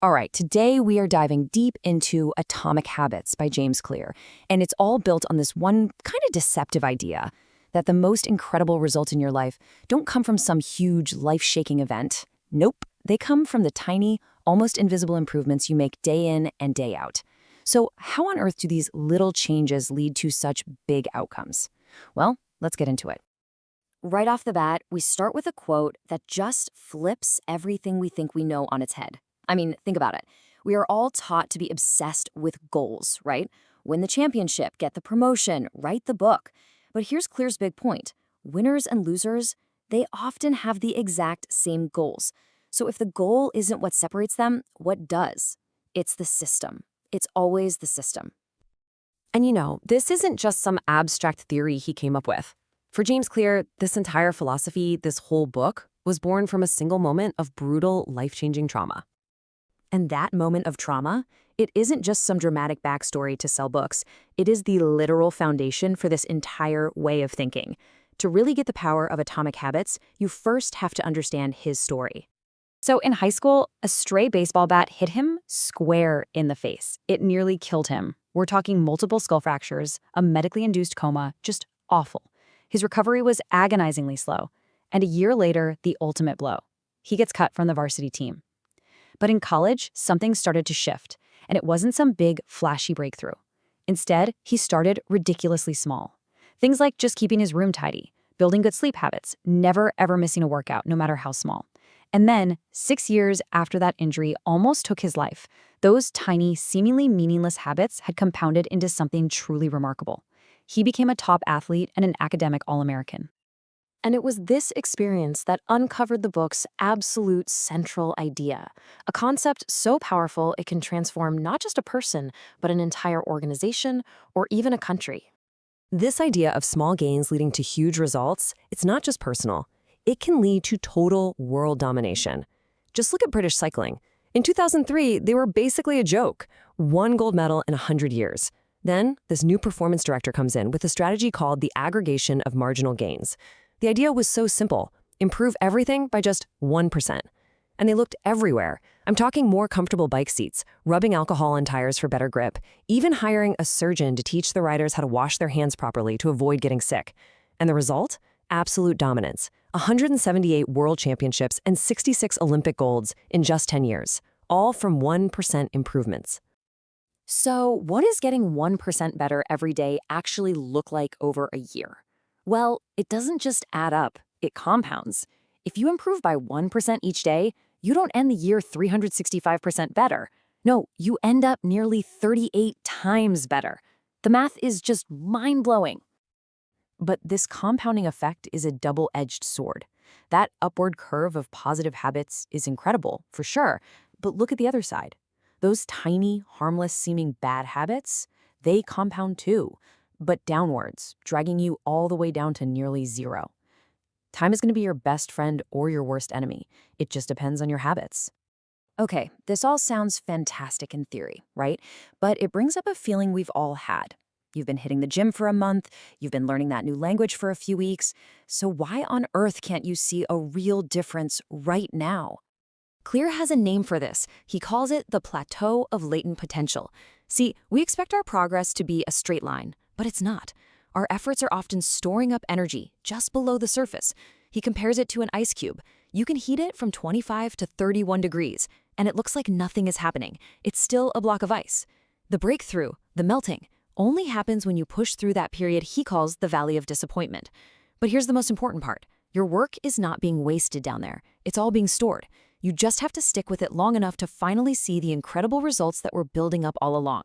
All right, today we are diving deep into Atomic Habits by James Clear, and it's all built on this one kind of deceptive idea that the most incredible results in your life don't come from some huge life-shaking event. Nope, they come from the tiny, almost invisible improvements you make day in and day out. So how on earth do these little changes lead to such big outcomes? Well, let's get into it. Right off the bat, we start with a quote that just flips everything we think we know on its head. I mean, think about it. We are all taught to be obsessed with goals, right? Win the championship, get the promotion, write the book. But here's Clear's big point. Winners and losers, they often have the exact same goals. So if the goal isn't what separates them, what does? It's the system. It's always the system. And this isn't just some abstract theory he came up with. For James Clear, this entire philosophy, this whole book, was born from a single moment of brutal, life-changing trauma. And that moment of trauma, it isn't just some dramatic backstory to sell books. It is the literal foundation for this entire way of thinking. To really get the power of Atomic Habits, you first have to understand his story. So in high school, a stray baseball bat hit him square in the face. It nearly killed him. We're talking multiple skull fractures, a medically induced coma, just awful. His recovery was agonizingly slow. And a year later, the ultimate blow. He gets cut from the varsity team. But in college, something started to shift, and it wasn't some big, flashy breakthrough. Instead, he started ridiculously small. Things like just keeping his room tidy, building good sleep habits, never ever missing a workout, no matter how small. And then, 6 years after that injury almost took his life, those tiny, seemingly meaningless habits had compounded into something truly remarkable. He became a top athlete and an academic All-American. And it was this experience that uncovered the book's absolute central idea, a concept so powerful it can transform not just a person, but an entire organization or even a country. This idea of small gains leading to huge results, it's not just personal. It can lead to total world domination. Just look at British cycling. In 2003, they were basically a joke. 1 gold medal in 100 years. Then, this new performance director comes in with a strategy called the aggregation of marginal gains. The idea was so simple. Improve everything by just 1%. And they looked everywhere. I'm talking more comfortable bike seats, rubbing alcohol on tires for better grip, even hiring a surgeon to teach the riders how to wash their hands properly to avoid getting sick. And the result? Absolute dominance. 178 world championships and 66 Olympic golds in just 10 years, all from 1% improvements. So, what does getting 1% better every day actually look like over a year? Well, it doesn't just add up, it compounds. If you improve by 1% each day, you don't end the year 365% better. No, you end up nearly 38 times better. The math is just mind-blowing. But this compounding effect is a double-edged sword. That upward curve of positive habits is incredible, for sure, but look at the other side. Those tiny, harmless-seeming bad habits, they compound too, but downwards, dragging you all the way down to nearly zero. Time is going to be your best friend or your worst enemy. It just depends on your habits. Okay, this all sounds fantastic in theory, right? But it brings up a feeling we've all had. You've been hitting the gym for a month, you've been learning that new language for a few weeks, so why on earth can't you see a real difference right now? Clear has a name for this. He calls it the plateau of latent potential. See, we expect our progress to be a straight line, but it's not. Our efforts are often storing up energy just below the surface. He compares it to an ice cube. You can heat it from 25 to 31 degrees, and it looks like nothing is happening. It's still a block of ice. The breakthrough, the melting, only happens when you push through that period he calls the valley of disappointment. But here's the most important part. Your work is not being wasted down there. It's all being stored. You just have to stick with it long enough to finally see the incredible results that we're building up all along.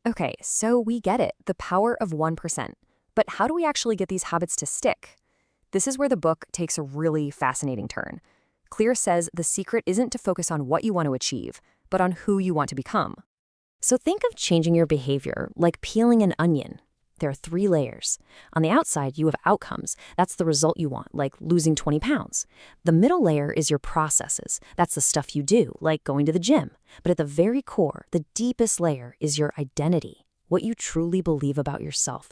Okay, so we get it, the power of 1%. But how do we actually get these habits to stick? This is where the book takes a really fascinating turn. Clear says the secret isn't to focus on what you want to achieve, but on who you want to become. So think of changing your behavior like peeling an onion. There are 3 layers. On the outside, you have outcomes. That's the result you want, like losing 20 pounds. The middle layer is your processes. That's the stuff you do, like going to the gym. But at the very core, the deepest layer is your identity, what you truly believe about yourself.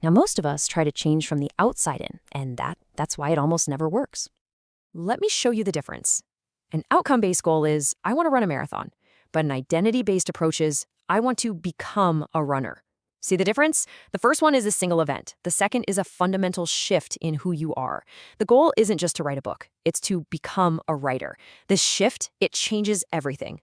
Now, most of us try to change from the outside in, and that's why it almost never works. Let me show you the difference. An outcome-based goal is, I want to run a marathon. But an identity-based approach is, I want to become a runner. See the difference? The first one is a single event. The second is a fundamental shift in who you are. The goal isn't just to write a book. It's to become a writer. This shift, it changes everything.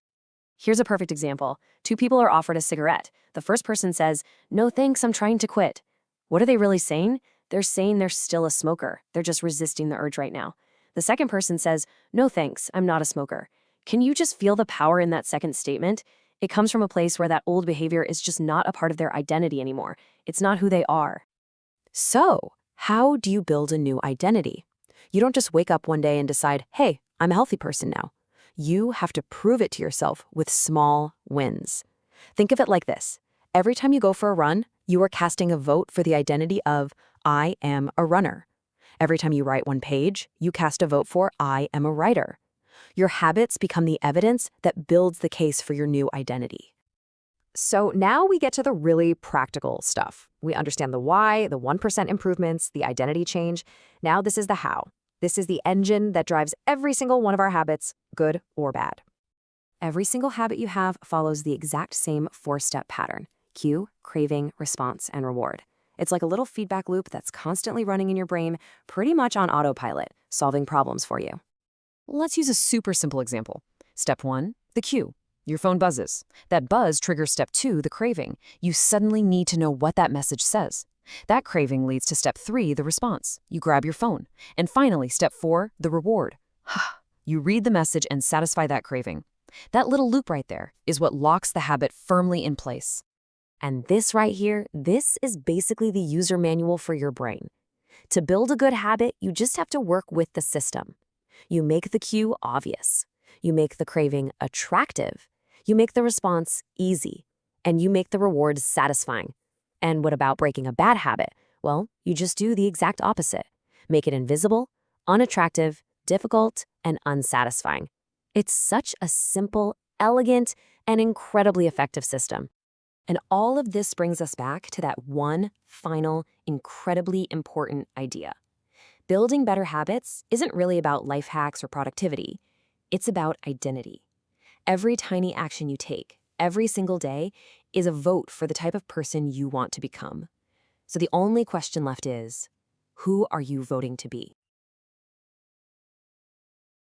Here's a perfect example. Two people are offered a cigarette. The first person says, "No thanks, I'm trying to quit." What are they really saying? They're saying they're still a smoker. They're just resisting the urge right now. The second person says, "No thanks, I'm not a smoker." Can you just feel the power in that second statement? It comes from a place where that old behavior is just not a part of their identity anymore. It's not who they are. So, how do you build a new identity? You don't just wake up one day and decide, hey, I'm a healthy person now. You have to prove it to yourself with small wins. Think of it like this. Every time you go for a run, you are casting a vote for the identity of, I am a runner. Every time you write one page, you cast a vote for, I am a writer. Your habits become the evidence that builds the case for your new identity. So now we get to the really practical stuff. We understand the why, the 1% improvements, the identity change. Now this is the how. This is the engine that drives every single one of our habits, good or bad. Every single habit you have follows the exact same 4-step pattern: cue, craving, response, and reward. It's like a little feedback loop that's constantly running in your brain, pretty much on autopilot, solving problems for you. Let's use a super simple example. Step 1, the cue. Your phone buzzes. That buzz triggers step 2, the craving. You suddenly need to know what that message says. That craving leads to step 3, the response. You grab your phone. And finally, step 4, the reward. You read the message and satisfy that craving. That little loop right there is what locks the habit firmly in place. And this right here, this is basically the user manual for your brain. To build a good habit, you just have to work with the system. You make the cue obvious. You make the craving attractive. You make the response easy. And you make the reward satisfying. And what about breaking a bad habit? Well, you just do the exact opposite. Make it invisible, unattractive, difficult, and unsatisfying. It's such a simple, elegant, and incredibly effective system. And all of this brings us back to that one final, incredibly important idea. Building better habits isn't really about life hacks or productivity. It's about identity. Every tiny action you take, every single day, is a vote for the type of person you want to become. So the only question left is, who are you voting to be?